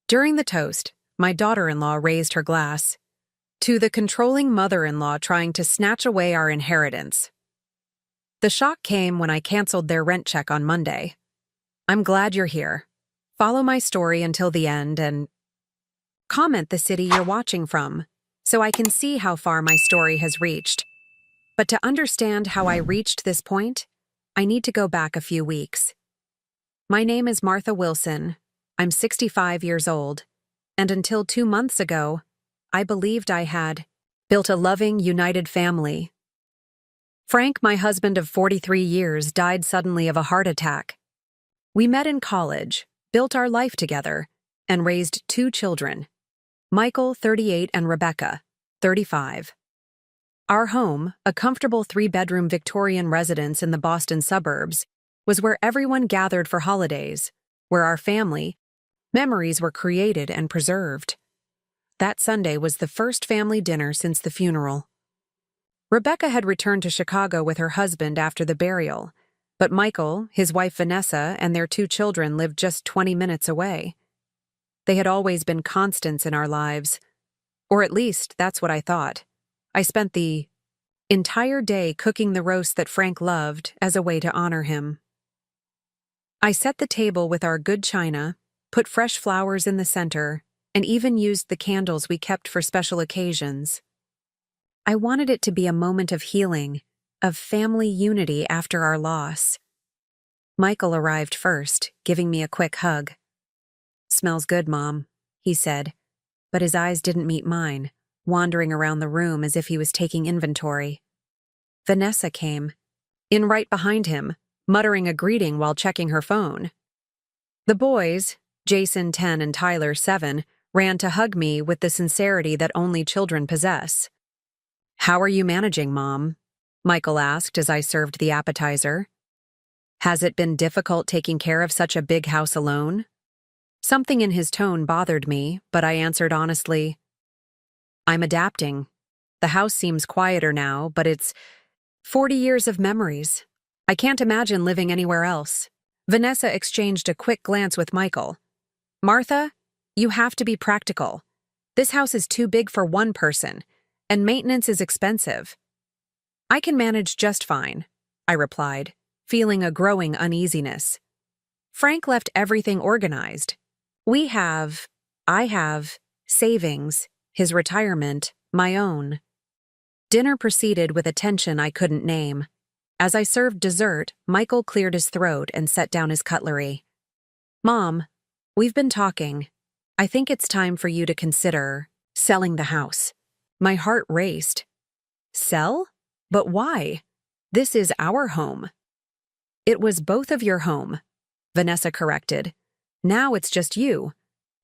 During the toast, my daughter-in-law raised her glass to the controlling mother-in-law trying to snatch away our inheritance. The shock came when I canceled their rent check on Monday. I'm glad you're here. Follow my story until the end and comment the city you're watching from so I can see how far my story has reached. But to understand how I reached this point, I need to go back a few weeks. My name is Martha Wilson. I'm 65 years old, and until 2 months ago, I believed I had built a loving, united family. Frank, my husband of 43 years, died suddenly of a heart attack. We met in college, built our life together, and raised 2 children, Michael, 38, and Rebecca, 35. Our home, a comfortable 3-bedroom Victorian residence in the Boston suburbs, was where everyone gathered for holidays, where our family memories were created and preserved. That Sunday was the first family dinner since the funeral. Rebecca had returned to Chicago with her husband after the burial, but Michael, his wife Vanessa, and their 2 children lived just 20 minutes away. They had always been constants in our lives, or at least that's what I thought. I spent the entire day cooking the roast that Frank loved as a way to honor him. I set the table with our good china, put fresh flowers in the center, and even used the candles we kept for special occasions. I wanted it to be a moment of healing, of family unity after our loss. Michael arrived first, giving me a quick hug. "Smells good, Mom," he said, but his eyes didn't meet mine, wandering around the room as if he was taking inventory. Vanessa came, in right behind him, muttering a greeting while checking her phone. The boys, Jason, 10, and Tyler, 7, ran to hug me with the sincerity that only children possess. "How are you managing, Mom?" Michael asked as I served the appetizer. "Has it been difficult taking care of such a big house alone?" Something in his tone bothered me, but I answered honestly, "I'm adapting. The house seems quieter now, but it's 40 years of memories. I can't imagine living anywhere else." Vanessa exchanged a quick glance with Michael. "Martha, you have to be practical. This house is too big for one person, and maintenance is expensive." "I can manage just fine," I replied, feeling a growing uneasiness. Frank left everything organized. I have, savings, his retirement, my own. Dinner proceeded with a tension I couldn't name. As I served dessert, Michael cleared his throat and set down his cutlery. "Mom, we've been talking. I think it's time for you to consider selling the house." My heart raced. "Sell? But why? This is our home." "It was both of your home," Vanessa corrected. "Now it's just you.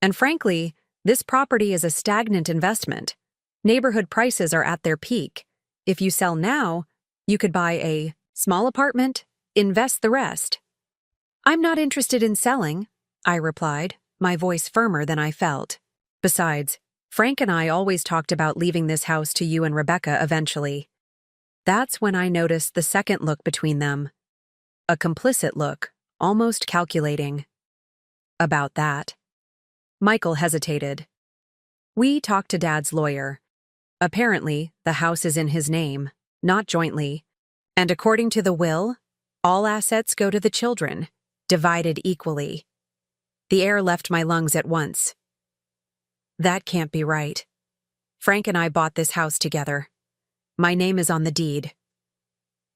And frankly, this property is a stagnant investment. Neighborhood prices are at their peak. If you sell now, you could buy a small apartment, invest the rest." "I'm not interested in selling," I replied, my voice firmer than I felt. "Besides, Frank and I always talked about leaving this house to you and Rebecca eventually." That's when I noticed the second look between them. A complicit look, almost calculating. "About that." Michael hesitated. "We talked to Dad's lawyer. Apparently, the house is in his name, not jointly. And according to the will, all assets go to the children, divided equally." The air left my lungs at once. That can't be right. Frank and I bought this house together. My name is on the deed.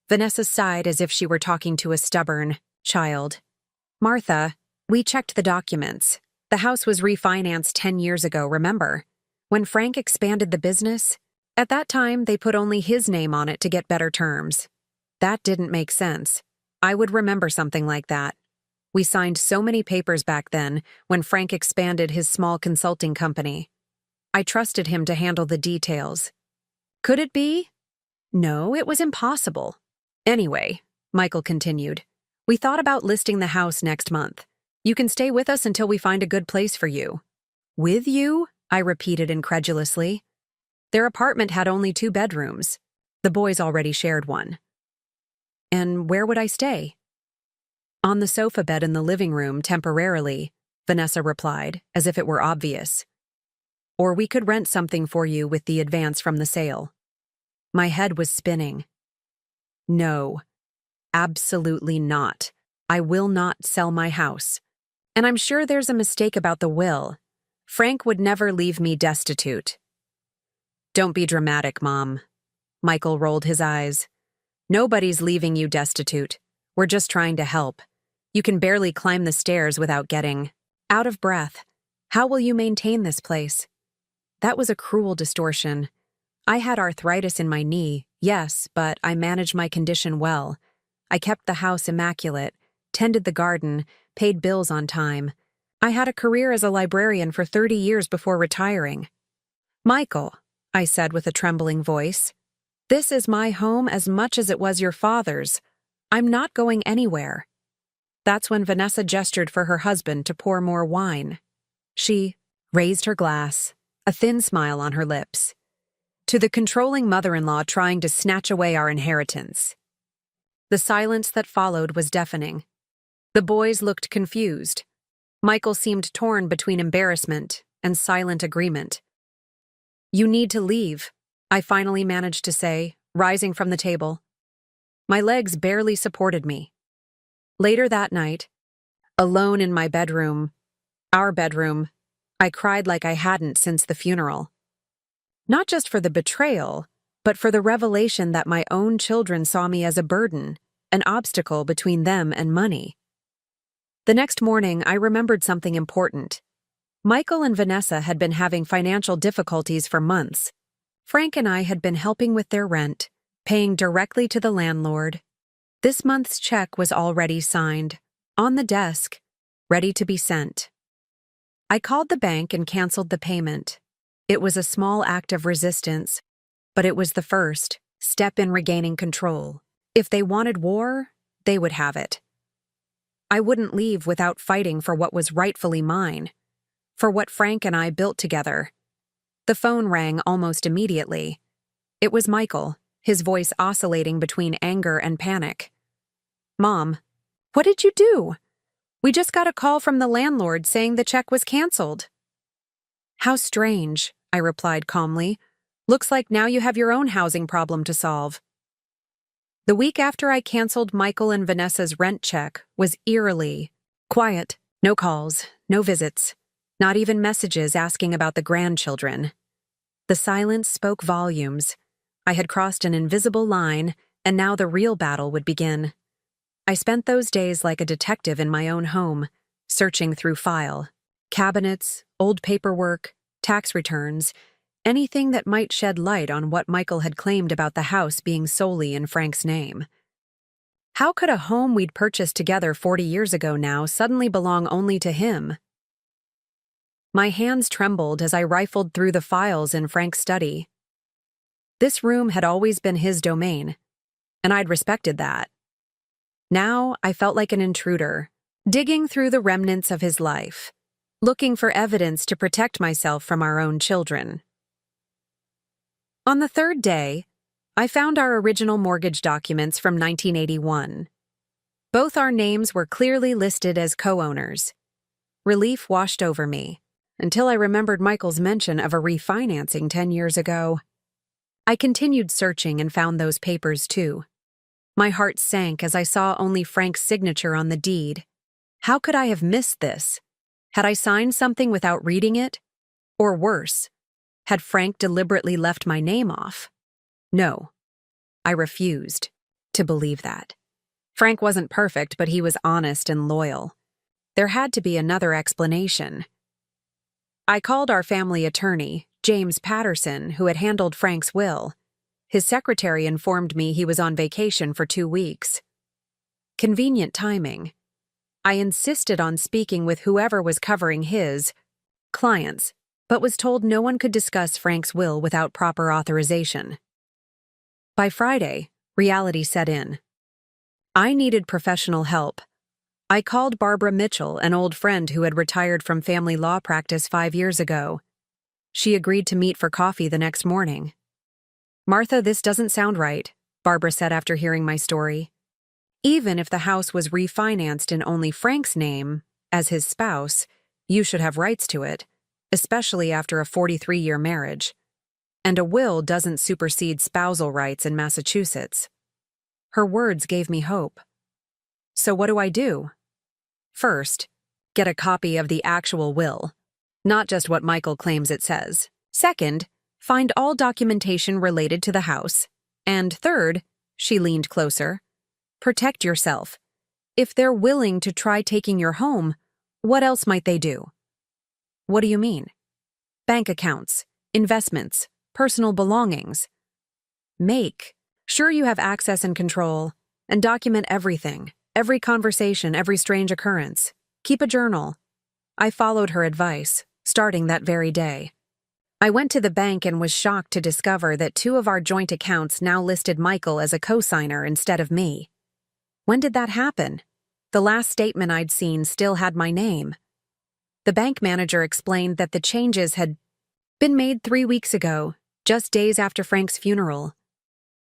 Vanessa sighed as if she were talking to a stubborn child. "Martha, we checked the documents. The house was refinanced 10 years ago, remember? When Frank expanded the business, at that time they put only his name on it to get better terms. That didn't make sense. I would remember something like that. We signed so many papers back then when Frank expanded his small consulting company. I trusted him to handle the details. Could it be? No, it was impossible. Anyway," Michael continued, "we thought about listing the house next month. You can stay with us until we find a good place for you." "With you?" I repeated incredulously. Their apartment had only 2 bedrooms. The boys already shared one. "And where would I stay?" "On the sofa bed in the living room, temporarily. Vanessa replied, as if it were obvious. Or we could rent something for you with the advance from the sale. My head was spinning. No, absolutely not. I will not sell my house. And I'm sure there's a mistake about the will. Frank would never leave me destitute. Don't be dramatic, Mom. Michael rolled his eyes. Nobody's leaving you destitute. We're just trying to help. You can barely climb the stairs without getting out of breath. How will you maintain this place? That was a cruel distortion. I had arthritis in my knee, yes, but I managed my condition well. I kept the house immaculate, tended the garden, paid bills on time. I had a career as a librarian for 30 years before retiring. Michael, I said with a trembling voice, this is my home as much as it was your father's. I'm not going anywhere. That's when Vanessa gestured for her husband to pour more wine. She raised her glass, a thin smile on her lips. To the controlling mother-in-law trying to snatch away our inheritance. The silence that followed was deafening. The boys looked confused. Michael seemed torn between embarrassment and silent agreement. You need to leave, I finally managed to say, rising from the table. My legs barely supported me. Later that night, alone in my bedroom, our bedroom, I cried like I hadn't since the funeral. Not just for the betrayal, but for the revelation that my own children saw me as a burden, an obstacle between them and money. The next morning, I remembered something important. Michael and Vanessa had been having financial difficulties for months. Frank and I had been helping with their rent, paying directly to the landlord. This month's check was already signed, on the desk, ready to be sent. I called the bank and canceled the payment. It was a small act of resistance, but it was the first step in regaining control. If they wanted war, they would have it. I wouldn't leave without fighting for what was rightfully mine, for what Frank and I built together. The phone rang almost immediately. It was Michael, his voice oscillating between anger and panic. Mom, what did you do? We just got a call from the landlord saying the check was canceled. How strange, I replied calmly. Looks like now you have your own housing problem to solve. The week after I canceled Michael and Vanessa's rent check was eerily quiet. No calls, no visits, not even messages asking about the grandchildren. The silence spoke volumes. I had crossed an invisible line, and now the real battle would begin. I spent those days like a detective in my own home, searching through file, cabinets, old paperwork, tax returns, anything that might shed light on what Michael had claimed about the house being solely in Frank's name. How could a home we'd purchased together 40 years ago now suddenly belong only to him? My hands trembled as I rifled through the files in Frank's study. This room had always been his domain, and I'd respected that. Now I felt like an intruder, digging through the remnants of his life, looking for evidence to protect myself from our own children. On the third day, I found our original mortgage documents from 1981. Both our names were clearly listed as co-owners. Relief washed over me, until I remembered Michael's mention of a refinancing 10 years ago. I continued searching and found those papers too. My heart sank as I saw only Frank's signature on the deed. How could I have missed this? Had I signed something without reading it? Or worse, had Frank deliberately left my name off? No, I refused to believe that. Frank wasn't perfect, but he was honest and loyal. There had to be another explanation. I called our family attorney, James Patterson, who had handled Frank's will. His secretary informed me he was on vacation for 2 weeks. Convenient timing. I insisted on speaking with whoever was covering his clients, but was told no one could discuss Frank's will without proper authorization. By Friday, reality set in. I needed professional help. I called Barbara Mitchell, an old friend who had retired from family law practice 5 years ago. She agreed to meet for coffee the next morning. Martha, this doesn't sound right, Barbara said after hearing my story. Even if the house was refinanced in only Frank's name, as his spouse, You should have rights to it, especially after a 43-year marriage. And a will doesn't supersede spousal rights in Massachusetts. Her words gave me hope. So what do I do? First, get a copy of the actual will, not just what Michael claims it says. Second, find all documentation related to the house. And third, she leaned closer, protect yourself. If they're willing to try taking your home, what else might they do? What do you mean? Bank accounts, investments, personal belongings. Sure you have access and control, and document everything, every conversation, every strange occurrence. Keep a journal. I followed her advice, starting that very day. I went to the bank and was shocked to discover that 2 of our joint accounts now listed Michael as a co-signer instead of me. When did that happen? The last statement I'd seen still had my name. The bank manager explained that the changes had been made 3 weeks ago, just days after Frank's funeral.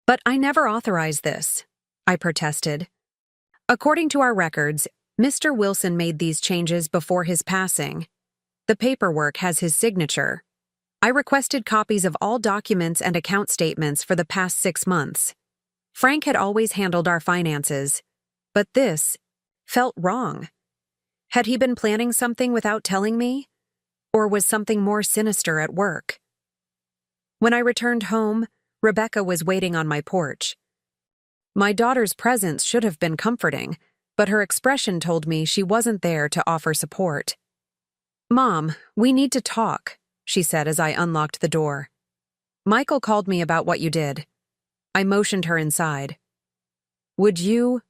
But I never authorized this, I protested. According to our records, Mr. Wilson made these changes before his passing. The paperwork has his signature. I requested copies of all documents and account statements for the past 6 months. Frank had always handled our finances, but this felt wrong. Had he been planning something without telling me? Or was something more sinister at work? When I returned home, Rebecca was waiting on my porch. My daughter's presence should have been comforting, but her expression told me she wasn't there to offer support. "Mom, we need to talk," she said as I unlocked the door. "Michael called me about what you did." I motioned her inside. "Would you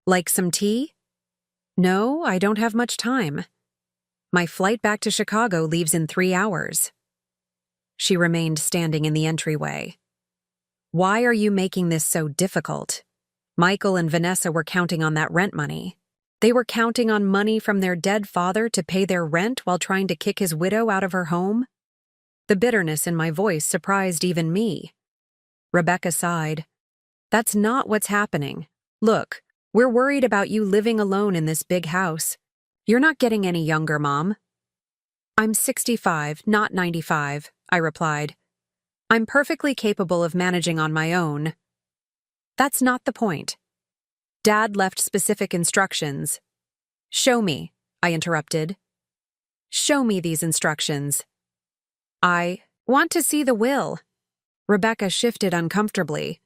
like some tea?" "No, I don't have much time. My flight back to Chicago leaves in 3 hours." She remained standing in the entryway. "Why are you making this so difficult? Michael and Vanessa were counting on that rent money. They were counting on money from their dead father to pay their rent while trying to kick his widow out of her home?" The bitterness in my voice surprised even me. Rebecca sighed. "That's not what's happening. Look, we're worried about you living alone in this big house. You're not getting any younger, Mom." "I'm 65, not 95, I replied. "I'm perfectly capable of managing on my own." "That's not the point. Dad left specific instructions." "Show me," I interrupted. "Show me these instructions." "I want to see the will." Rebecca shifted uncomfortably.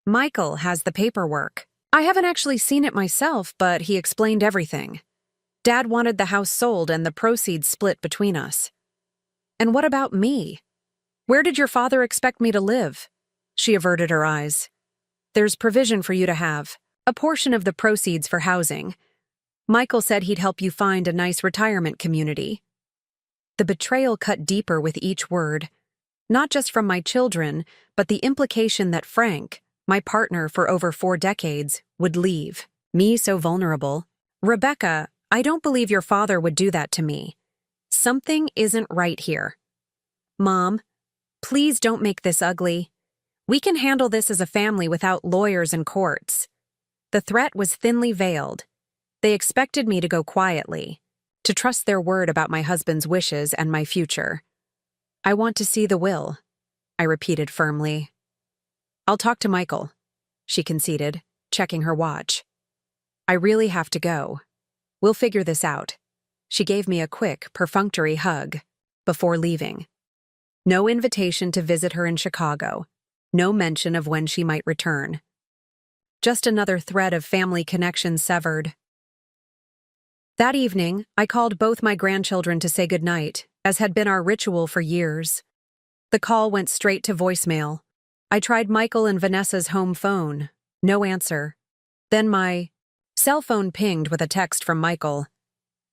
"Michael has the paperwork. I haven't actually seen it myself, but he explained everything. Dad wanted the house sold and the proceeds split between us." "And what about me? Where did your father expect me to live?" She averted her eyes. "There's provision for you to have a portion of the proceeds for housing. Michael said he'd help you find a nice retirement community." The betrayal cut deeper with each word, not just from my children, but the implication that Frank, my partner for over 4 decades, would leave. Me so vulnerable. "Rebecca, I don't believe your father would do that to me. Something isn't right here." "Mom, please don't make this ugly. We can handle this as a family without lawyers and courts." The threat was thinly veiled. They expected me to go quietly, to trust their word about my husband's wishes and my future. "I want to see the will," I repeated firmly. "I'll talk to Michael," she conceded, checking her watch. "I really have to go. We'll figure this out." She gave me a quick, perfunctory hug before leaving. No invitation to visit her in Chicago. No mention of when she might return. Just another thread of family connection severed. That evening, I called both my grandchildren to say goodnight, as had been our ritual for years. The call went straight to voicemail. I tried Michael and Vanessa's home phone. No answer. Then my cell phone pinged with a text from Michael.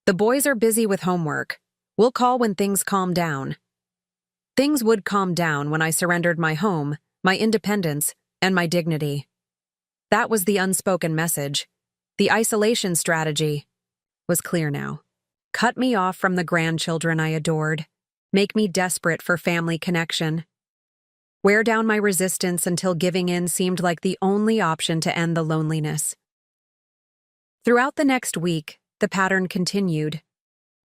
"The boys are busy with homework. We'll call when things calm down." Things would calm down when I surrendered my home, my independence, and my dignity. That was the unspoken message. The isolation strategy was clear now. Cut me off from the grandchildren I adored. Make me desperate for family connection. Wear down my resistance until giving in seemed like the only option to end the loneliness. Throughout the next week, the pattern continued.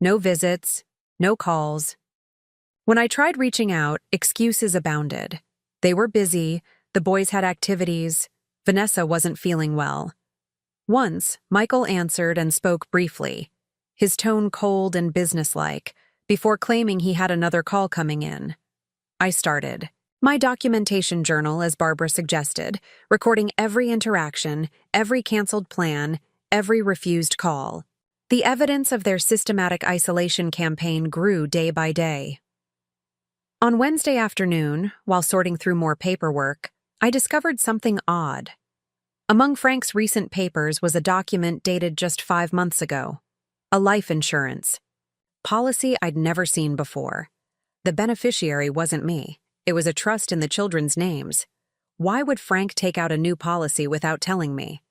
No visits, no calls. When I tried reaching out, excuses abounded. They were busy, the boys had activities, Vanessa wasn't feeling well. Once, Michael answered and spoke briefly, his tone cold and businesslike, before claiming he had another call coming in. I started my documentation journal, as Barbara suggested, recording every interaction, every canceled plan, every refused call. The evidence of their systematic isolation campaign grew day by day. On Wednesday afternoon, while sorting through more paperwork, I discovered something odd. Among Frank's recent papers was a document dated just 5 months ago. A life insurance policy I'd never seen before. The beneficiary wasn't me. It was a trust in the children's names. Why would Frank take out a new policy without telling me?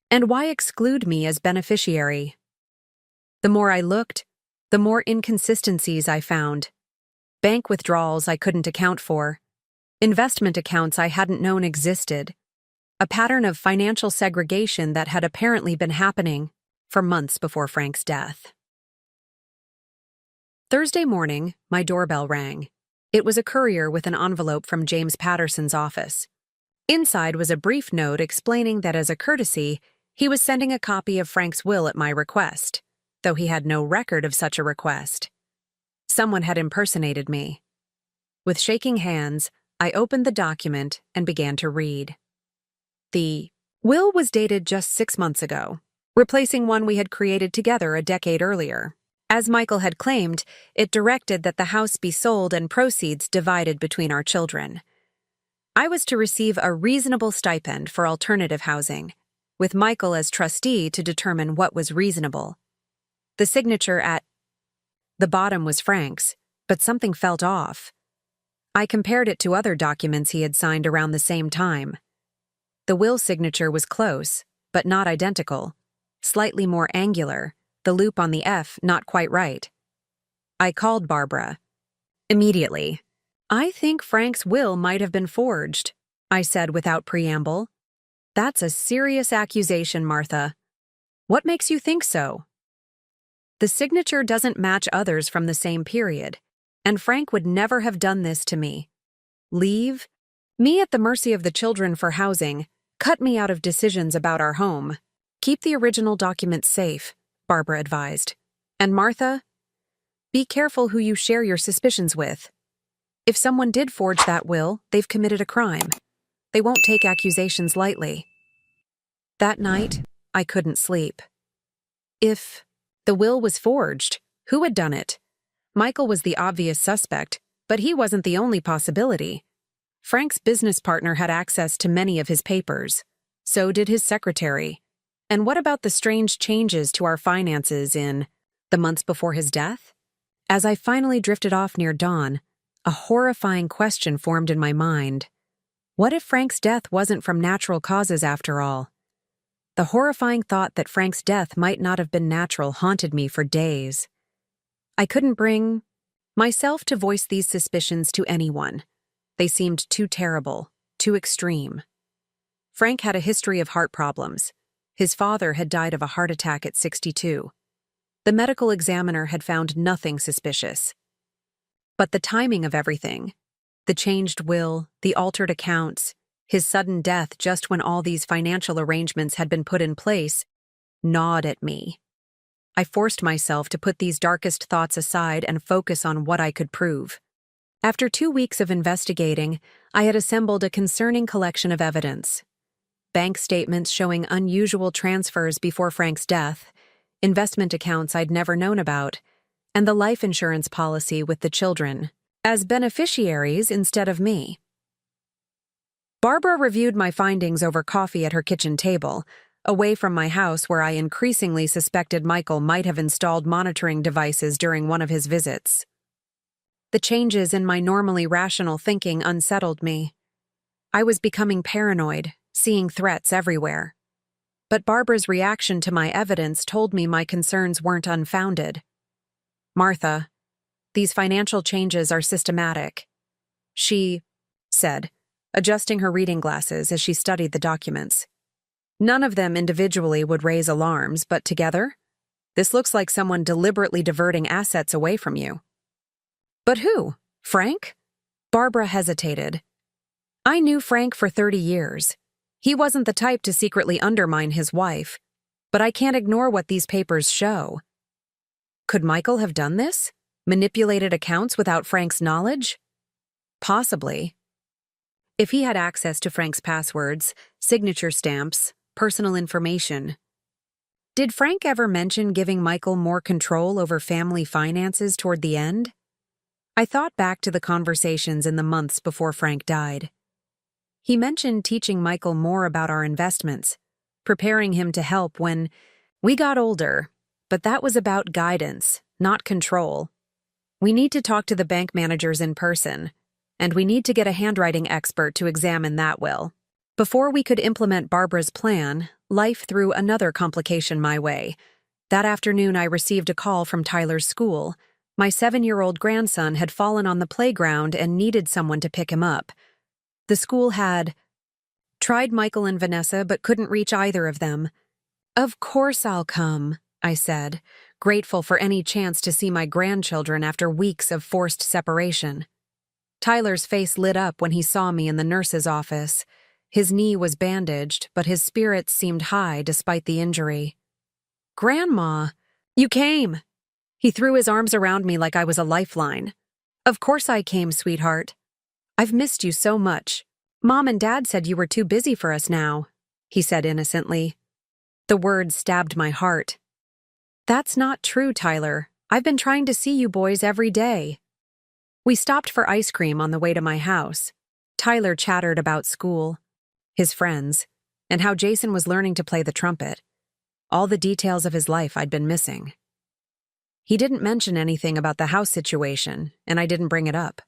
And why exclude me as beneficiary? The more I looked, the more inconsistencies I found. Bank withdrawals I couldn't account for. Investment accounts I hadn't known existed. A pattern of financial segregation that had apparently been happening for months before Frank's death. Thursday morning, my doorbell rang. It was a courier with an envelope from James Patterson's office. Inside was a brief note explaining that as a courtesy, he was sending a copy of Frank's will at my request, though he had no record of such a request. Someone had impersonated me. With shaking hands, I opened the document and began to read. The will was dated just 6 months ago, replacing one we had created together a decade earlier. As Michael had claimed, it directed that the house be sold and proceeds divided between our children. I was to receive a reasonable stipend for alternative housing, with Michael as trustee to determine what was reasonable. The signature at the bottom was Frank's, but something felt off. I compared it to other documents he had signed around the same time. The will signature was close, but not identical, slightly more angular, the loop on the F not quite right. I called Barbara. Immediately. "I think Frank's will might have been forged," I said without preamble. "That's a serious accusation, Martha. What makes you think so?" "The signature doesn't match others from the same period, and Frank would never have done this to me. Leave me at the mercy of the children for housing, cut me out of decisions about our home. Keep the original documents safe," Barbara advised. "And Martha, be careful who you share your suspicions with. If someone did forge that will, they've committed a crime. They won't take accusations lightly." That night, I couldn't sleep. If the will was forged, who had done it? Michael was the obvious suspect, but he wasn't the only possibility. Frank's business partner had access to many of his papers. So did his secretary. And what about the strange changes to our finances in the months before his death? As I finally drifted off near dawn, a horrifying question formed in my mind. What if Frank's death wasn't from natural causes after all? The horrifying thought that Frank's death might not have been natural haunted me for days. I couldn't bring myself to voice these suspicions to anyone. They seemed too terrible, too extreme. Frank had a history of heart problems. His father had died of a heart attack at 62. The medical examiner had found nothing suspicious. But the timing of everything, the changed will, the altered accounts, his sudden death just when all these financial arrangements had been put in place, gnawed at me. I forced myself to put these darkest thoughts aside and focus on what I could prove. After 2 weeks of investigating, I had assembled a concerning collection of evidence. Bank statements showing unusual transfers before Frank's death, investment accounts I'd never known about, and the life insurance policy with the children, as beneficiaries instead of me. Barbara reviewed my findings over coffee at her kitchen table, away from my house where I increasingly suspected Michael might have installed monitoring devices during one of his visits. The changes in my normally rational thinking unsettled me. I was becoming paranoid, seeing threats everywhere. But Barbara's reaction to my evidence told me my concerns weren't unfounded. "Martha, these financial changes are systematic," she said, adjusting her reading glasses as she studied the documents. "None of them individually would raise alarms, but together? This looks like someone deliberately diverting assets away from you. But who? Frank? Barbara hesitated. I knew Frank for 30 years. He wasn't the type to secretly undermine his wife, but I can't ignore what these papers show. Could Michael have done this? Manipulated accounts without Frank's knowledge? Possibly. If he had access to Frank's passwords, signature stamps, personal information. Did Frank ever mention giving Michael more control over family finances toward the end? I thought back to the conversations in the months before Frank died. He mentioned teaching Michael more about our investments, preparing him to help when we got older, but that was about guidance, not control. We need to talk to the bank managers in person, and we need to get a handwriting expert to examine that will. Before we could implement Barbara's plan, life threw another complication my way. That afternoon I received a call from Tyler's school. My 7-year-old grandson had fallen on the playground and needed someone to pick him up. The school had tried Michael and Vanessa but couldn't reach either of them. Of course I'll come, I said, grateful for any chance to see my grandchildren after weeks of forced separation. Tyler's face lit up when he saw me in the nurse's office. His knee was bandaged, but his spirits seemed high despite the injury. Grandma, you came! He threw his arms around me like I was a lifeline. Of course I came, sweetheart. I've missed you so much. Mom and Dad said you were too busy for us now, he said innocently. The words stabbed my heart. That's not true, Tyler. I've been trying to see you boys every day. We stopped for ice cream on the way to my house. Tyler chattered about school, his friends, and how Jason was learning to play the trumpet. All the details of his life I'd been missing. He didn't mention anything about the house situation, and I didn't bring it up.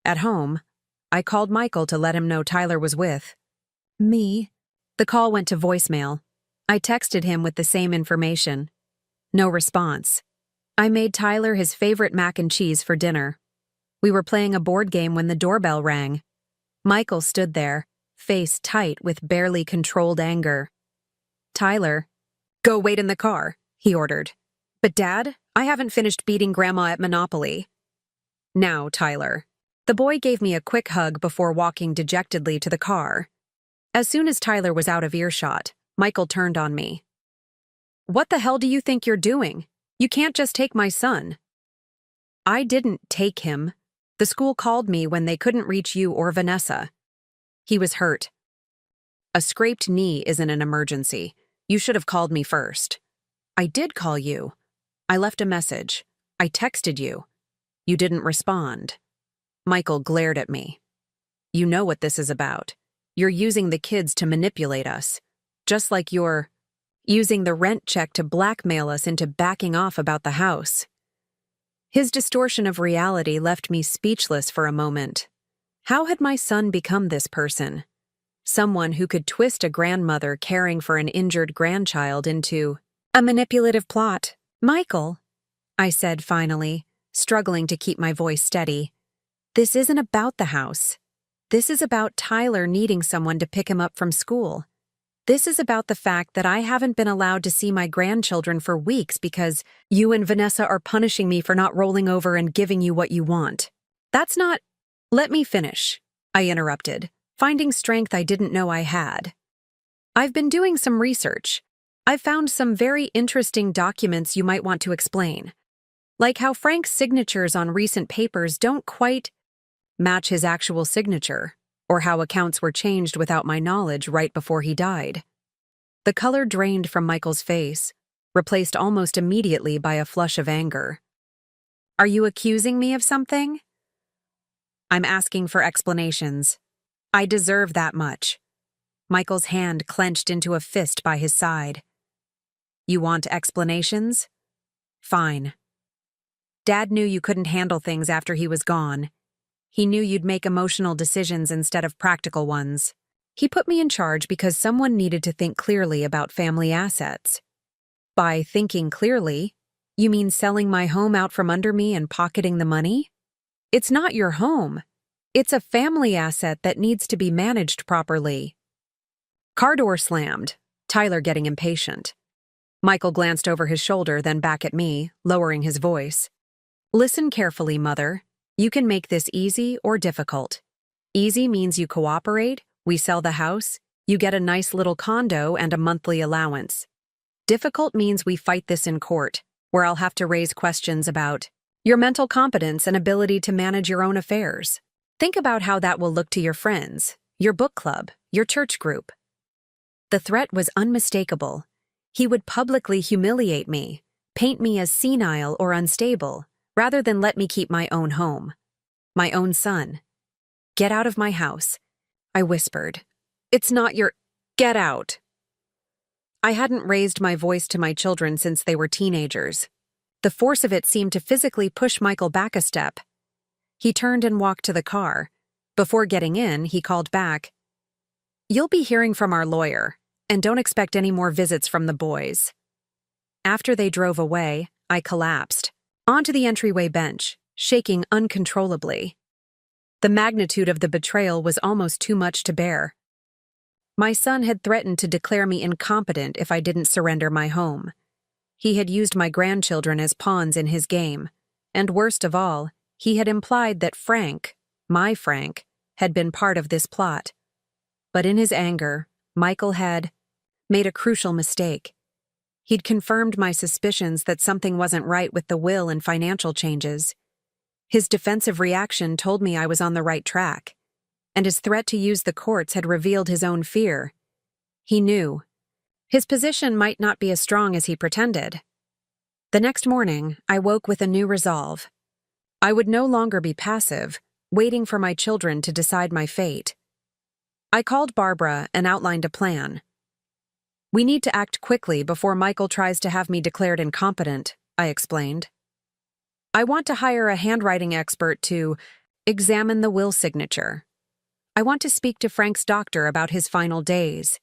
At home, I called Michael to let him know Tyler was with me. The call went to voicemail. I texted him with the same information. No response. I made Tyler his favorite mac and cheese for dinner. We were playing a board game when the doorbell rang. Michael stood there, face tight with barely controlled anger. Tyler, go wait in the car, he ordered. But Dad, I haven't finished beating Grandma at Monopoly. Now, Tyler. The boy gave me a quick hug before walking dejectedly to the car. As soon as Tyler was out of earshot, Michael turned on me. What the hell do you think you're doing? You can't just take my son. I didn't take him. The school called me when they couldn't reach you or Vanessa. He was hurt. A scraped knee isn't an emergency. You should have called me first. I did call you. I left a message. I texted you. You didn't respond. Michael glared at me. You know what this is about. You're using the kids to manipulate us. Just like you're using the rent check to blackmail us into backing off about the house. His distortion of reality left me speechless for a moment. How had my son become this person? Someone who could twist a grandmother caring for an injured grandchild into a manipulative plot. Michael, I said finally, struggling to keep my voice steady. This isn't about the house. This is about Tyler needing someone to pick him up from school. This is about the fact that I haven't been allowed to see my grandchildren for weeks because you and Vanessa are punishing me for not rolling over and giving you what you want. That's not— Let me finish, I interrupted, finding strength I didn't know I had. I've been doing some research. I've found some very interesting documents you might want to explain. Like how Frank's signatures on recent papers don't quite match his actual signature, or how accounts were changed without my knowledge right before he died. The color drained from Michael's face, replaced almost immediately by a flush of anger. Are you accusing me of something? I'm asking for explanations. I deserve that much. Michael's hand clenched into a fist by his side. You want explanations? Fine. Dad knew you couldn't handle things after he was gone. He knew you'd make emotional decisions instead of practical ones. He put me in charge because someone needed to think clearly about family assets. By thinking clearly, you mean selling my home out from under me and pocketing the money? It's not your home. It's a family asset that needs to be managed properly. Car door slammed, Tyler getting impatient. Michael glanced over his shoulder, then back at me, lowering his voice. Listen carefully, Mother. You can make this easy or difficult. Easy means you cooperate, we sell the house, you get a nice little condo and a monthly allowance. Difficult means we fight this in court, where I'll have to raise questions about your mental competence and ability to manage your own affairs. Think about how that will look to your friends, your book club, your church group. The threat was unmistakable. He would publicly humiliate me, paint me as senile or unstable, rather than let me keep my own home, my own son. Get out of my house, I whispered. It's not your— Get out. I hadn't raised my voice to my children since they were teenagers. The force of it seemed to physically push Michael back a step. He turned and walked to the car. Before getting in, he called back, "You'll be hearing from our lawyer, and don't expect any more visits from the boys." After they drove away, I collapsed onto the entryway bench, shaking uncontrollably. The magnitude of the betrayal was almost too much to bear. My son had threatened to declare me incompetent if I didn't surrender my home. He had used my grandchildren as pawns in his game, and worst of all, he had implied that Frank, my Frank, had been part of this plot. But in his anger, Michael had made a crucial mistake. He'd confirmed my suspicions that something wasn't right with the will and financial changes. His defensive reaction told me I was on the right track, and his threat to use the courts had revealed his own fear. He knew his position might not be as strong as he pretended. The next morning, I woke with a new resolve. I would no longer be passive, waiting for my children to decide my fate. I called Barbara and outlined a plan. "We need to act quickly before Michael tries to have me declared incompetent," I explained. "I want to hire a handwriting expert to examine the will signature. I want to speak to Frank's doctor about his final days.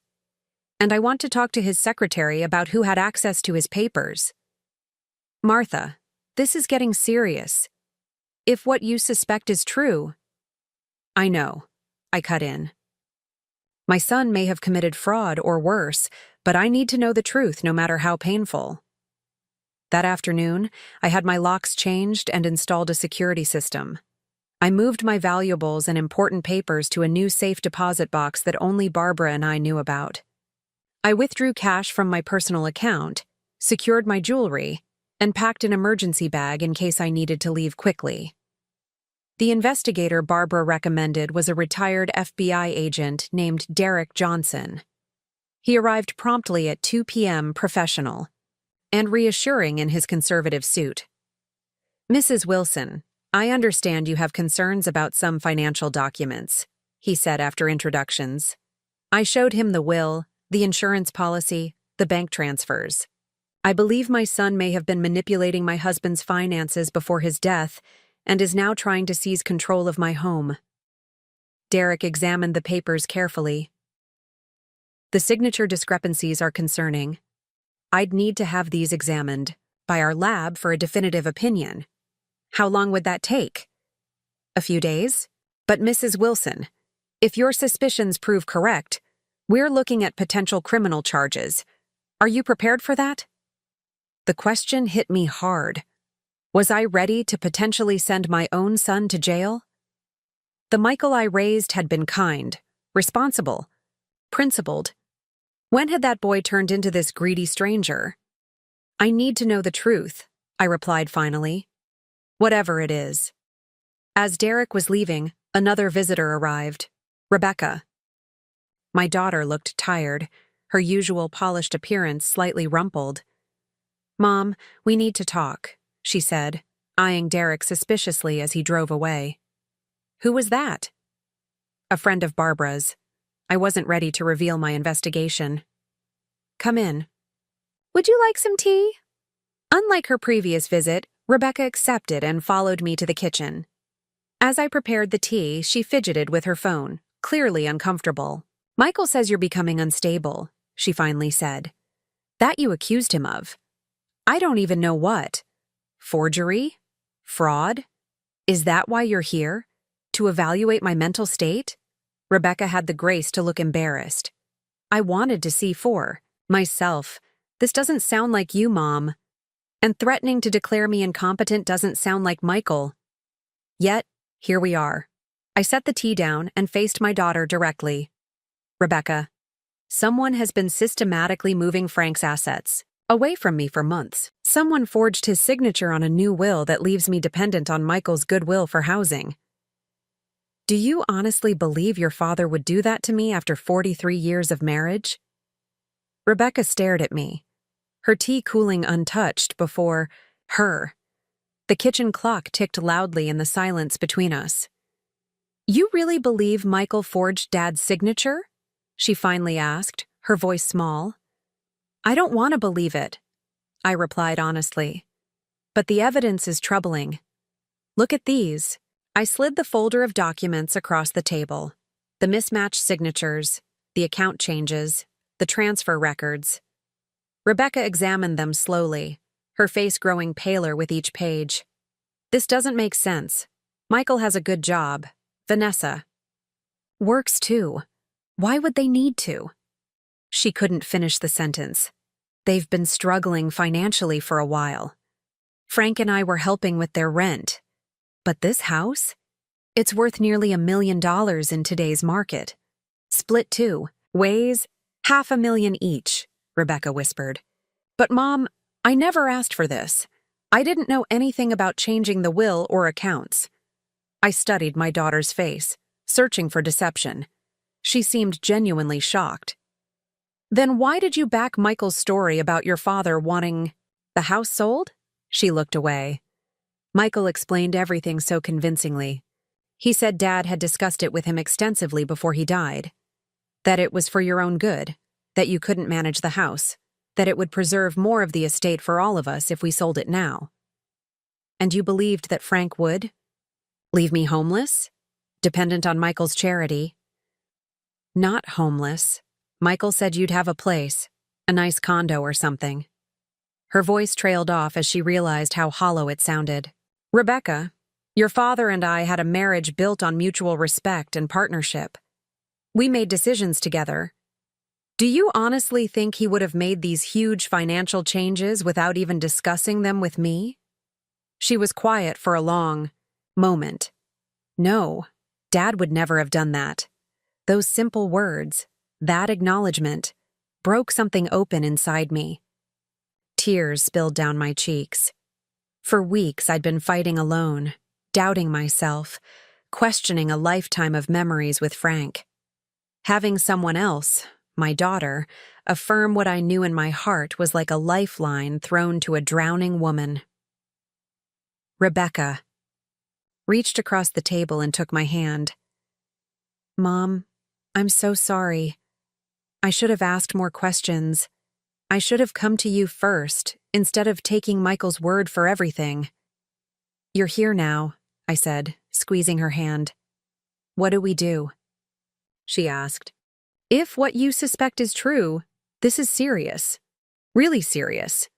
And I want to talk to his secretary about who had access to his papers. Martha, this is getting serious. If what you suspect is true—" "I know," I cut in. "My son may have committed fraud or worse, but I need to know the truth no matter how painful." That afternoon, I had my locks changed and installed a security system. I moved my valuables and important papers to a new safe deposit box that only Barbara and I knew about. I withdrew cash from my personal account, secured my jewelry, and packed an emergency bag in case I needed to leave quickly. The investigator Barbara recommended was a retired FBI agent named Derek Johnson. He arrived promptly at 2 p.m. professional and reassuring in his conservative suit. "Mrs. Wilson, I understand you have concerns about some financial documents," he said after introductions. I showed him the will, the insurance policy, the bank transfers. "I believe my son may have been manipulating my husband's finances before his death and is now trying to seize control of my home." Derek examined the papers carefully. "The signature discrepancies are concerning. I'd need to have these examined by our lab for a definitive opinion. How long would that take?" "A few days. But Mrs. Wilson, if your suspicions prove correct, we're looking at potential criminal charges. Are you prepared for that?" The question hit me hard. Was I ready to potentially send my own son to jail? The Michael I raised had been kind, responsible, principled. When had that boy turned into this greedy stranger? "I need to know the truth," I replied finally. "Whatever it is." As Derek was leaving, another visitor arrived, Rebecca. My daughter looked tired, her usual polished appearance slightly rumpled. "Mom, we need to talk," she said, eyeing Derek suspiciously as he drove away. "Who was that?" "A friend of Barbara's. I wasn't ready to reveal my investigation." "Come in." "Would you like some tea?" Unlike her previous visit, Rebecca accepted and followed me to the kitchen. As I prepared the tea, she fidgeted with her phone, clearly uncomfortable. "Michael says you're becoming unstable," she finally said. "That you accused him of. I don't even know what. Forgery? Fraud? Is that why you're here? To evaluate my mental state?" Rebecca had the grace to look embarrassed. I wanted to see for myself This doesn't sound like you, Mom. And threatening to declare me incompetent doesn't sound like Michael. Yet, here we are. I set the tea down and faced my daughter directly. Rebecca, someone has been systematically moving Frank's assets away from me for months. Someone forged his signature on a new will that leaves me dependent on Michael's goodwill for housing. Do you honestly believe your father would do that to me after 43 years of marriage? Rebecca stared at me, her tea cooling untouched before her. The kitchen clock ticked loudly in the silence between us. You really believe Michael forged Dad's signature? She finally asked, her voice small. I don't want to believe it, I replied honestly. But the evidence is troubling. Look at these. I slid the folder of documents across the table. The mismatched signatures, the account changes, the transfer records. Rebecca examined them slowly, her face growing paler with each page. This doesn't make sense. Michael has a good job. Vanessa works too. Why would they need to? She couldn't finish the sentence. They've been struggling financially for a while. Frank and I were helping with their rent. But this house? It's worth nearly $1 million in today's market. Split two, weighs $500,000 each, Rebecca whispered. But Mom, I never asked for this. I didn't know anything about changing the will or accounts. I studied my daughter's face, searching for deception. She seemed genuinely shocked. Then why did you back Michael's story about your father wanting the house sold? She looked away. Michael explained everything so convincingly. He said Dad had discussed it with him extensively before he died. That it was for your own good, that you couldn't manage the house, that it would preserve more of the estate for all of us if we sold it now. And you believed that Frank would? Leave me homeless? Dependent on Michael's charity? Not homeless. Michael said you'd have a place, a nice condo or something. Her voice trailed off as she realized how hollow it sounded. Rebecca, your father and I had a marriage built on mutual respect and partnership. We made decisions together. Do you honestly think he would have made these huge financial changes without even discussing them with me? She was quiet for a long moment. No, Dad would never have done that. Those simple words, that acknowledgement, broke something open inside me. Tears spilled down my cheeks. For weeks I'd been fighting alone, doubting myself, questioning a lifetime of memories with Frank. Having someone else, my daughter, affirm what I knew in my heart was like a lifeline thrown to a drowning woman. Rebecca reached across the table and took my hand. Mom, I'm so sorry. I should have asked more questions. I should have come to you first, instead of taking Michael's word for everything. You're here now, I said, squeezing her hand. What do we do? She asked. If what you suspect is true, this is serious. Really serious.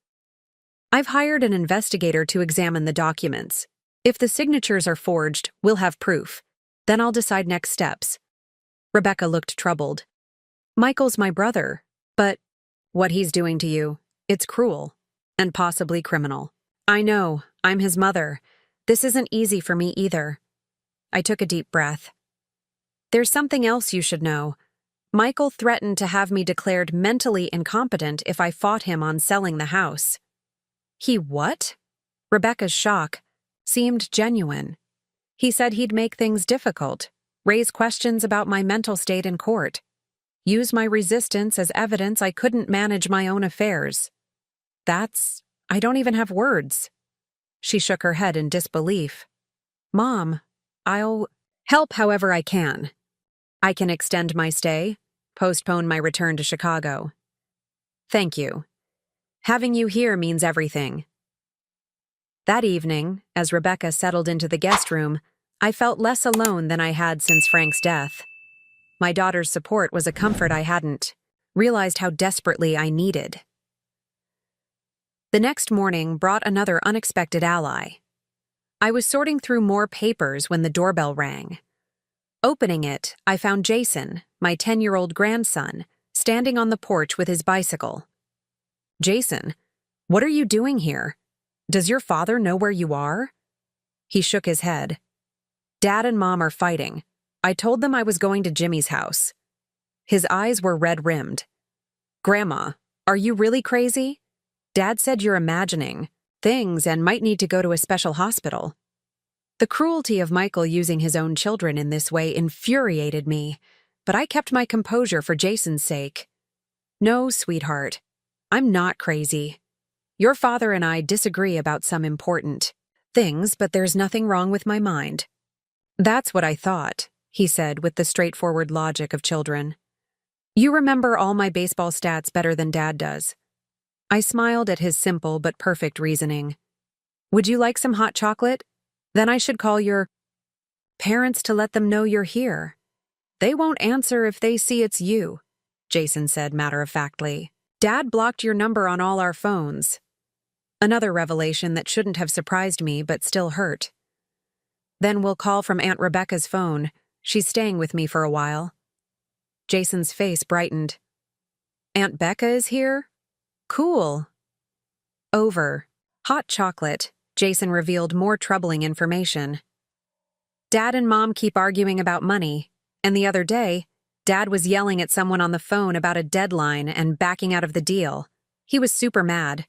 I've hired an investigator to examine the documents. If the signatures are forged, we'll have proof. Then I'll decide next steps. Rebecca looked troubled. Michael's my brother, but what he's doing to you, it's cruel and possibly criminal. I know, I'm his mother. This isn't easy for me either. I took a deep breath. There's something else you should know. Michael threatened to have me declared mentally incompetent if I fought him on selling the house. He what? Rebecca's shock seemed genuine. He said he'd make things difficult, raise questions about my mental state in court, use my resistance as evidence I couldn't manage my own affairs. I don't even have words. She shook her head in disbelief. Mom, I'll help however I can. I can extend my stay, postpone my return to Chicago. Thank you. Having you here means everything. That evening, as Rebecca settled into the guest room, I felt less alone than I had since Frank's death. My daughter's support was a comfort I hadn't realized how desperately I needed. The next morning brought another unexpected ally. I was sorting through more papers when the doorbell rang. Opening it, I found Jason, my 10-year-old grandson, standing on the porch with his bicycle. Jason, what are you doing here? Does your father know where you are? He shook his head. Dad and Mom are fighting. I told them I was going to Jimmy's house. His eyes were red-rimmed. Grandma, are you really crazy? Dad said you're imagining things and might need to go to a special hospital. The cruelty of Michael using his own children in this way infuriated me, but I kept my composure for Jason's sake. No, sweetheart, I'm not crazy. Your father and I disagree about some important things, but there's nothing wrong with my mind. That's what I thought, he said with the straightforward logic of children. You remember all my baseball stats better than Dad does. I smiled at his simple but perfect reasoning. Would you like some hot chocolate? Then I should call your parents to let them know you're here. They won't answer if they see it's you, Jason said matter-of-factly. Dad blocked your number on all our phones. Another revelation that shouldn't have surprised me but still hurt. Then we'll call from Aunt Rebecca's phone. She's staying with me for a while. Jason's face brightened. Aunt Becca is here? Cool. Over. Hot chocolate. Jason revealed more troubling information. Dad and Mom keep arguing about money, and the other day, Dad was yelling at someone on the phone about a deadline and backing out of the deal. He was super mad.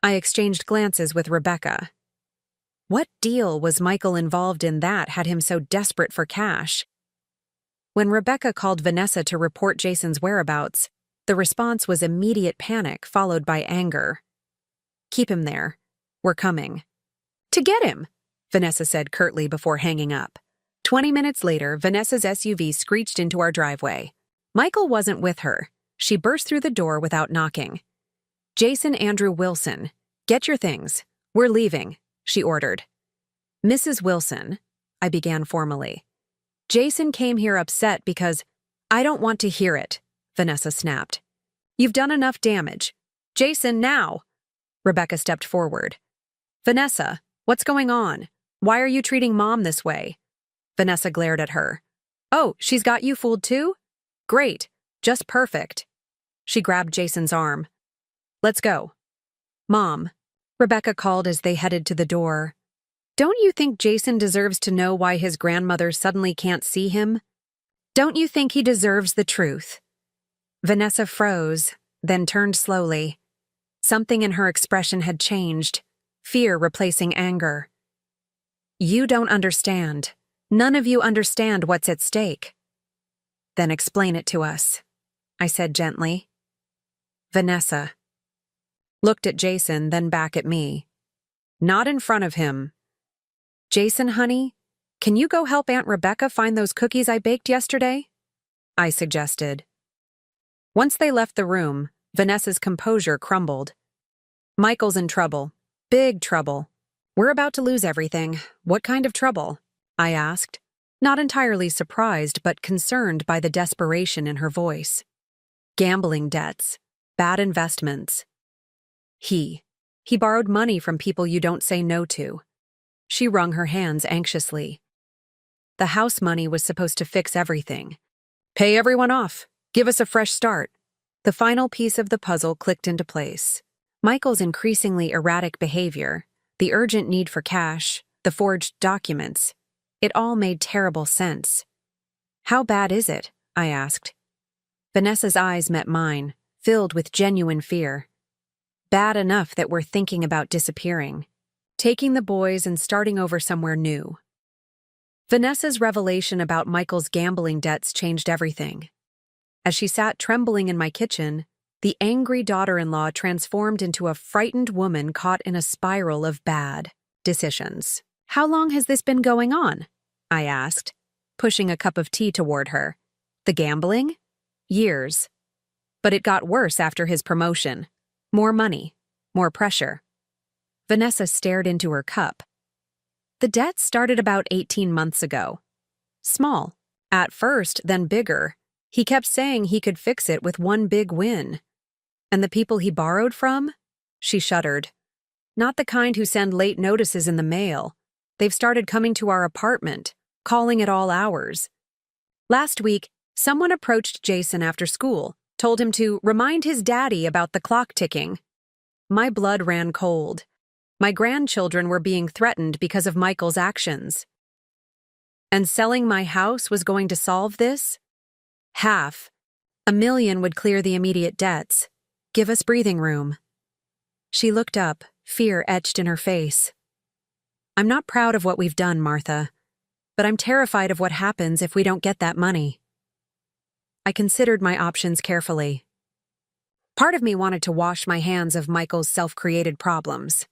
I exchanged glances with Rebecca. What deal was Michael involved in that had him so desperate for cash? When Rebecca called Vanessa to report Jason's whereabouts, the response was immediate panic followed by anger. Keep him there. We're coming. To get him, Vanessa said curtly before hanging up. 20 minutes later, Vanessa's SUV screeched into our driveway. Michael wasn't with her. She burst through the door without knocking. Jason Andrew Wilson, get your things. We're leaving, she ordered. Mrs. Wilson, I began formally. Jason came here upset because I don't want to hear it, Vanessa snapped. You've done enough damage. Jason, now! Rebecca stepped forward. Vanessa, what's going on? Why are you treating Mom this way? Vanessa glared at her. Oh, she's got you fooled too? Great, just perfect. She grabbed Jason's arm. Let's go. Mom, Rebecca called as they headed to the door. Don't you think Jason deserves to know why his grandmother suddenly can't see him? Don't you think he deserves the truth? Vanessa froze, then turned slowly. Something in her expression had changed, fear replacing anger. You don't understand. None of you understand what's at stake. Then explain it to us, I said gently. Vanessa looked at Jason, then back at me. Not in front of him. Jason, honey, can you go help Aunt Rebecca find those cookies I baked yesterday? I suggested. Once they left the room, Vanessa's composure crumbled. Michael's in trouble. Big trouble. We're about to lose everything. What kind of trouble? I asked, not entirely surprised but concerned by the desperation in her voice. Gambling debts. Bad investments. He borrowed money from people you don't say no to. She wrung her hands anxiously. The house money was supposed to fix everything. Pay everyone off. Give us a fresh start. The final piece of the puzzle clicked into place. Michael's increasingly erratic behavior, the urgent need for cash, the forged documents. It all made terrible sense. How bad is it? I asked. Vanessa's eyes met mine, filled with genuine fear. Bad enough that we're thinking about disappearing, taking the boys and starting over somewhere new. Vanessa's revelation about Michael's gambling debts changed everything. As she sat trembling in my kitchen, the angry daughter-in-law transformed into a frightened woman caught in a spiral of bad decisions. How long has this been going on? I asked, pushing a cup of tea toward her. The gambling? Years. But it got worse after his promotion. More money. More pressure. Vanessa stared into her cup. The debt started about 18 months ago. Small. At first, then bigger. He kept saying he could fix it with one big win. And the people he borrowed from? She shuddered. Not the kind who send late notices in the mail. They've started coming to our apartment, calling at all hours. Last week, someone approached Jason after school, told him to remind his daddy about the clock ticking. My blood ran cold. My grandchildren were being threatened because of Michael's actions. And selling my house was going to solve this? Half. $1 million would clear the immediate debts. Give us breathing room. She looked up, fear etched in her face. I'm not proud of what we've done, Martha, but I'm terrified of what happens if we don't get that money. I considered my options carefully. Part of me wanted to wash my hands of Michael's self-created problems.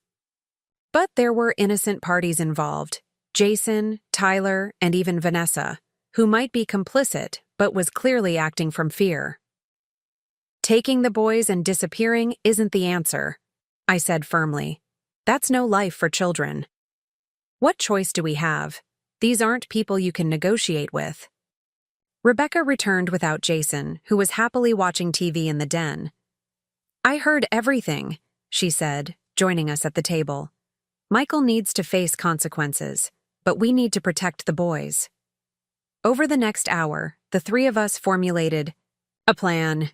But there were innocent parties involved, Jason, Tyler, and even Vanessa, who might be complicit but was clearly acting from fear. Taking the boys and disappearing isn't the answer, I said firmly. That's no life for children. What choice do we have? These aren't people you can negotiate with. Rebecca returned without Jason, who was happily watching TV in the den. I heard everything, she said, joining us at the table. Michael needs to face consequences, but we need to protect the boys. Over the next hour, the three of us formulated a plan.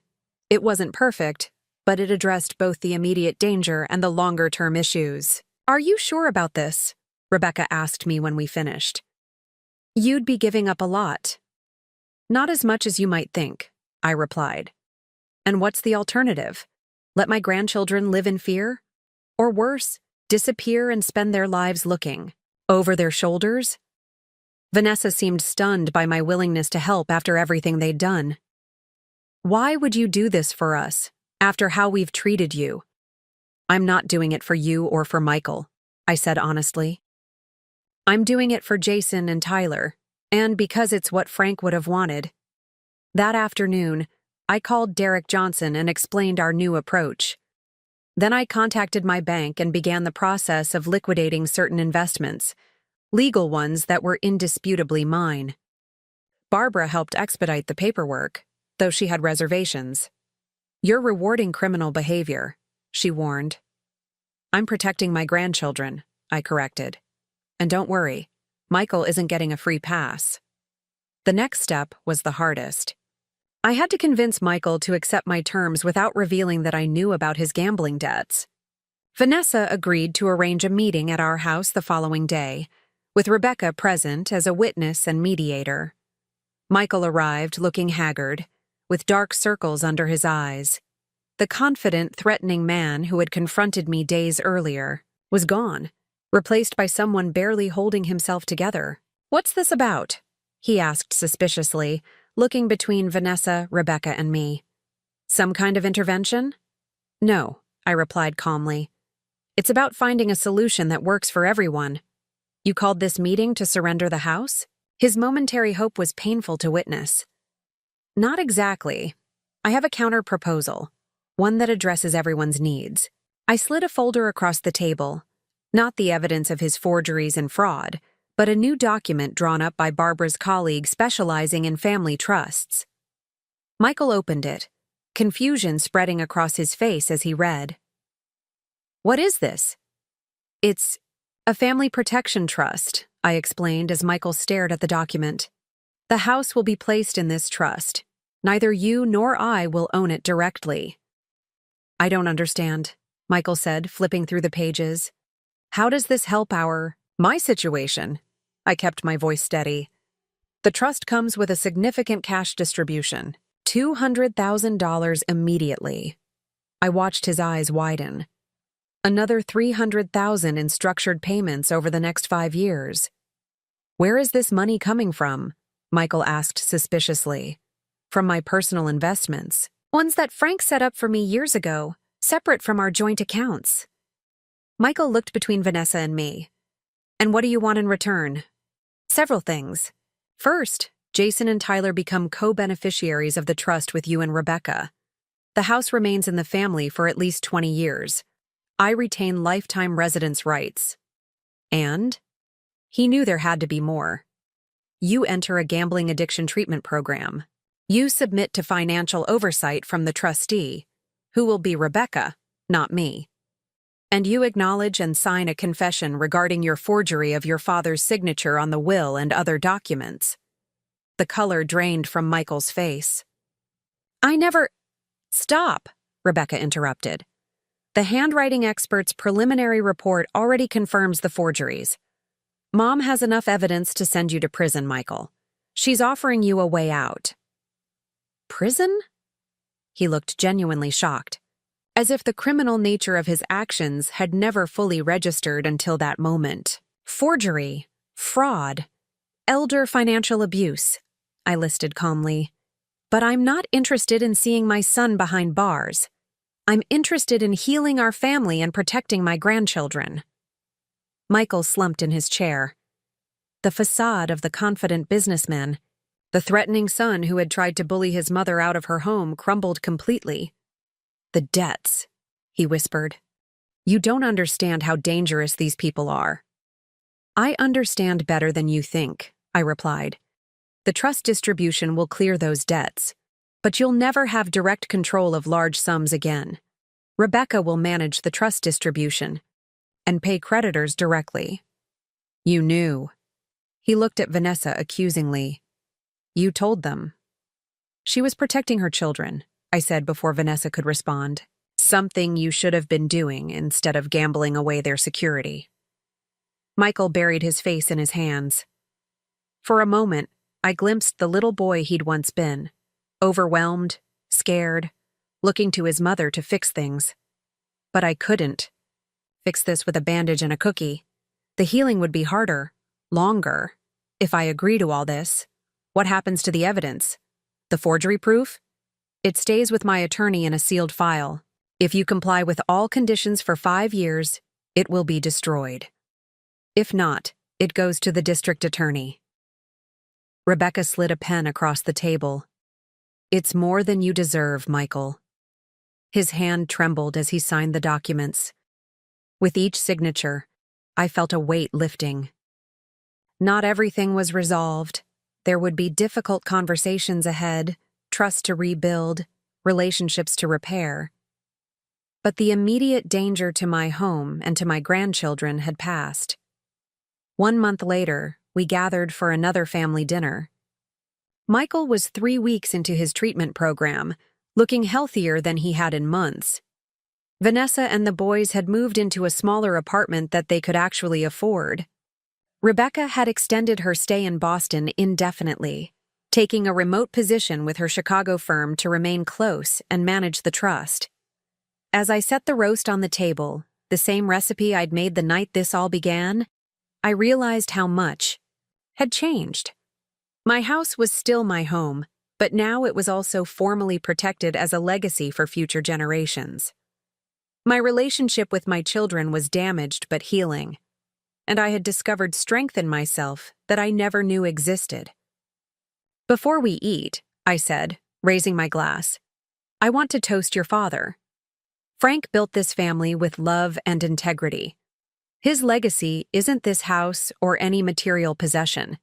It wasn't perfect, but it addressed both the immediate danger and the longer-term issues. Are you sure about this? Rebecca asked me when we finished. You'd be giving up a lot. Not as much as you might think, I replied. And what's the alternative? Let my grandchildren live in fear? Or worse, disappear and spend their lives looking over their shoulders? Vanessa seemed stunned by my willingness to help after everything they'd done. Why would you do this for us, after how we've treated you? I'm not doing it for you or for Michael, I said honestly. I'm doing it for Jason and Tyler, and because it's what Frank would have wanted. That afternoon, I called Derek Johnson and explained our new approach. Then I contacted my bank and began the process of liquidating certain investments, legal ones that were indisputably mine. Barbara helped expedite the paperwork, though she had reservations. You're rewarding criminal behavior, she warned. I'm protecting my grandchildren, I corrected. And don't worry, Michael isn't getting a free pass. The next step was the hardest. I had to convince Michael to accept my terms without revealing that I knew about his gambling debts. Vanessa agreed to arrange a meeting at our house the following day, with Rebecca present as a witness and mediator. Michael arrived looking haggard, with dark circles under his eyes. The confident, threatening man who had confronted me days earlier was gone, replaced by someone barely holding himself together. What's this about? He asked suspiciously, looking between Vanessa, Rebecca, and me. Some kind of intervention? No, I replied calmly. It's about finding a solution that works for everyone. You called this meeting to surrender the house? His momentary hope was painful to witness. Not exactly. I have a counter-proposal, one that addresses everyone's needs. I slid a folder across the table, not the evidence of his forgeries and fraud, but a new document drawn up by Barbara's colleague specializing in family trusts. Michael opened it, confusion spreading across his face as he read. What is this? It's a family protection trust, I explained as Michael stared at the document. The house will be placed in this trust. Neither you nor I will own it directly. I don't understand, Michael said, flipping through the pages. How does this help my situation? I kept my voice steady. The trust comes with a significant cash distribution, $200,000 immediately. I watched his eyes widen. Another $300,000 in structured payments over the next 5 years. Where is this money coming from? Michael asked suspiciously. From my personal investments, ones that Frank set up for me years ago, separate from our joint accounts. Michael looked between Vanessa and me. And what do you want in return? Several things. First, Jason and Tyler become co-beneficiaries of the trust with you and Rebecca. The house remains in the family for at least 20 years. I retain lifetime residence rights. And? He knew there had to be more. You enter a gambling addiction treatment program. You submit to financial oversight from the trustee, who will be Rebecca, not me. And you acknowledge and sign a confession regarding your forgery of your father's signature on the will and other documents. The color drained from Michael's face. Stop, Rebecca interrupted. The handwriting expert's preliminary report already confirms the forgeries. Mom has enough evidence to send you to prison, Michael. She's offering you a way out. Prison? He looked genuinely shocked, as if the criminal nature of his actions had never fully registered until that moment. Forgery, fraud, elder financial abuse, I listed calmly. But I'm not interested in seeing my son behind bars. I'm interested in healing our family and protecting my grandchildren. Michael slumped in his chair. The facade of the confident businessman, the threatening son who had tried to bully his mother out of her home, crumbled completely. The debts, he whispered. You don't understand how dangerous these people are. I understand better than you think, I replied. The trust distribution will clear those debts, but you'll never have direct control of large sums again. Rebecca will manage the trust distribution and pay creditors directly. You knew. He looked at Vanessa accusingly. You told them. She was protecting her children, I said before Vanessa could respond. Something you should have been doing instead of gambling away their security. Michael buried his face in his hands. For a moment, I glimpsed the little boy he'd once been, overwhelmed, scared, looking to his mother to fix things. But I couldn't. Fix this with a bandage and a cookie. The healing would be harder, longer. If I agree to all this, what happens to the evidence? The forgery proof? It stays with my attorney in a sealed file. If you comply with all conditions for 5 years, it will be destroyed. If not, it goes to the district attorney. Rebecca slid a pen across the table. It's more than you deserve, Michael. His hand trembled as he signed the documents. With each signature, I felt a weight lifting. Not everything was resolved. There would be difficult conversations ahead, trust to rebuild, relationships to repair. But the immediate danger to my home and to my grandchildren had passed. 1 month later, we gathered for another family dinner. Michael was 3 weeks into his treatment program, looking healthier than he had in months. Vanessa and the boys had moved into a smaller apartment that they could actually afford. Rebecca had extended her stay in Boston indefinitely, taking a remote position with her Chicago firm to remain close and manage the trust. As I set the roast on the table, the same recipe I'd made the night this all began, I realized how much had changed. My house was still my home, but now it was also formally protected as a legacy for future generations. My relationship with my children was damaged but healing, and I had discovered strength in myself that I never knew existed. Before we eat, I said, raising my glass, I want to toast your father. Frank built this family with love and integrity. His legacy isn't this house or any material possession.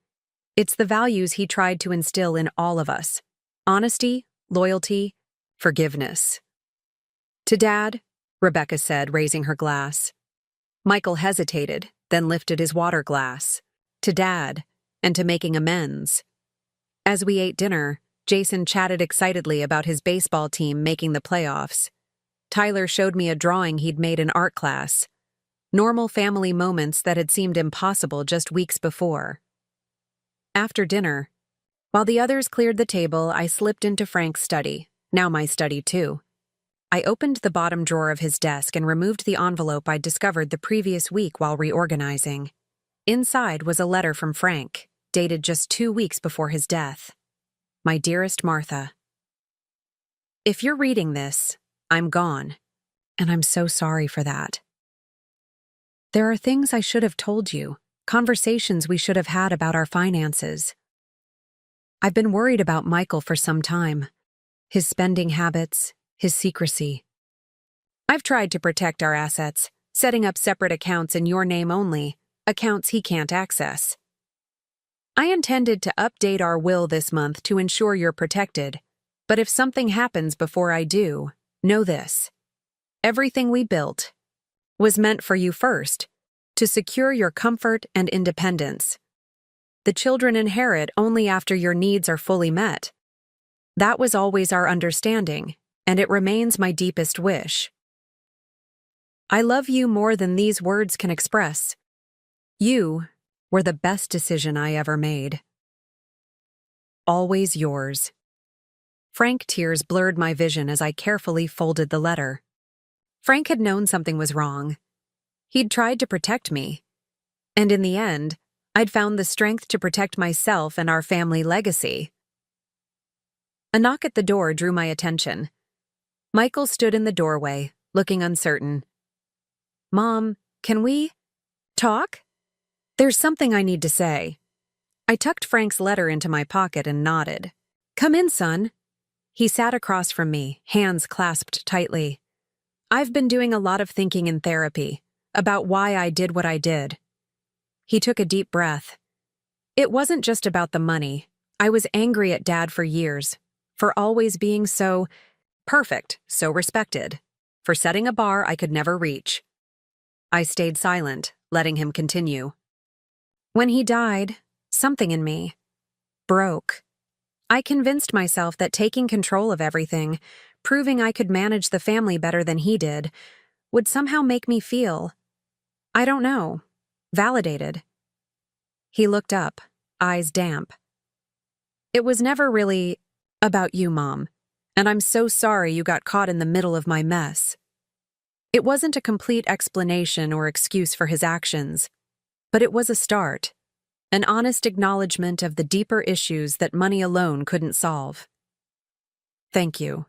It's the values he tried to instill in all of us: honesty, loyalty, forgiveness. To Dad, Rebecca said, raising her glass. Michael hesitated, then lifted his water glass. To Dad, and to making amends. As we ate dinner, Jason chatted excitedly about his baseball team making the playoffs. Tyler showed me a drawing he'd made in art class. Normal family moments that had seemed impossible just weeks before. After dinner, while the others cleared the table, I slipped into Frank's study, now my study too. I opened the bottom drawer of his desk and removed the envelope I'd discovered the previous week while reorganizing. Inside was a letter from Frank, dated just 2 weeks before his death. My dearest Martha, if you're reading this, I'm gone, and I'm so sorry for that. There are things I should have told you, conversations we should have had about our finances. I've been worried about Michael for some time, his spending habits, his secrecy. I've tried to protect our assets, setting up separate accounts in your name only, accounts he can't access. I intended to update our will this month to ensure you're protected, but if something happens before I do, know this. Everything we built was meant for you first, to secure your comfort and independence. The children inherit only after your needs are fully met. That was always our understanding, and it remains my deepest wish. I love you more than these words can express. You were the best decision I ever made. Always yours. Frank tears blurred my vision as I carefully folded the letter. Frank had known something was wrong. He'd tried to protect me. And in the end, I'd found the strength to protect myself and our family legacy. A knock at the door drew my attention. Michael stood in the doorway, looking uncertain. Mom, can we talk? There's something I need to say. I tucked Frank's letter into my pocket and nodded. Come in, son. He sat across from me, hands clasped tightly. I've been doing a lot of thinking in therapy about why I did what I did. He took a deep breath. It wasn't just about the money. I was angry at Dad for years, for always being so perfect, so respected, for setting a bar I could never reach. I stayed silent, letting him continue. When he died, something in me broke. I convinced myself that taking control of everything, proving I could manage the family better than he did, would somehow make me feel, I don't know, validated. He looked up, eyes damp. It was never really about you, Mom, and I'm so sorry you got caught in the middle of my mess. It wasn't a complete explanation or excuse for his actions, but it was a start, an honest acknowledgement of the deeper issues that money alone couldn't solve. Thank you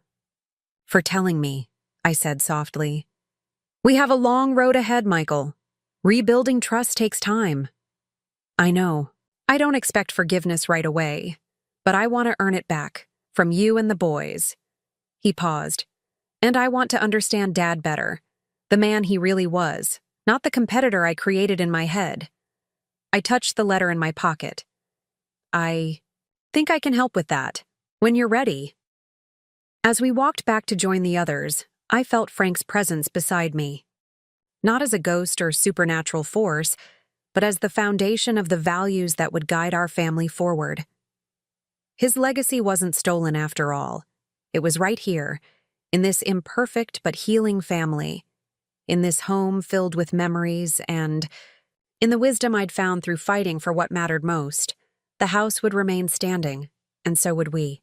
for telling me, I said softly. We have a long road ahead, Michael. Rebuilding trust takes time. I know. I don't expect forgiveness right away, but I want to earn it back, from you and the boys. He paused. And I want to understand Dad better, the man he really was, not the competitor I created in my head. I touched the letter in my pocket. I think I can help with that, when you're ready. As we walked back to join the others, I felt Frank's presence beside me. Not as a ghost or supernatural force, but as the foundation of the values that would guide our family forward. His legacy wasn't stolen after all. It was right here, in this imperfect but healing family, in this home filled with memories and, in the wisdom I'd found through fighting for what mattered most. The house would remain standing, and so would we.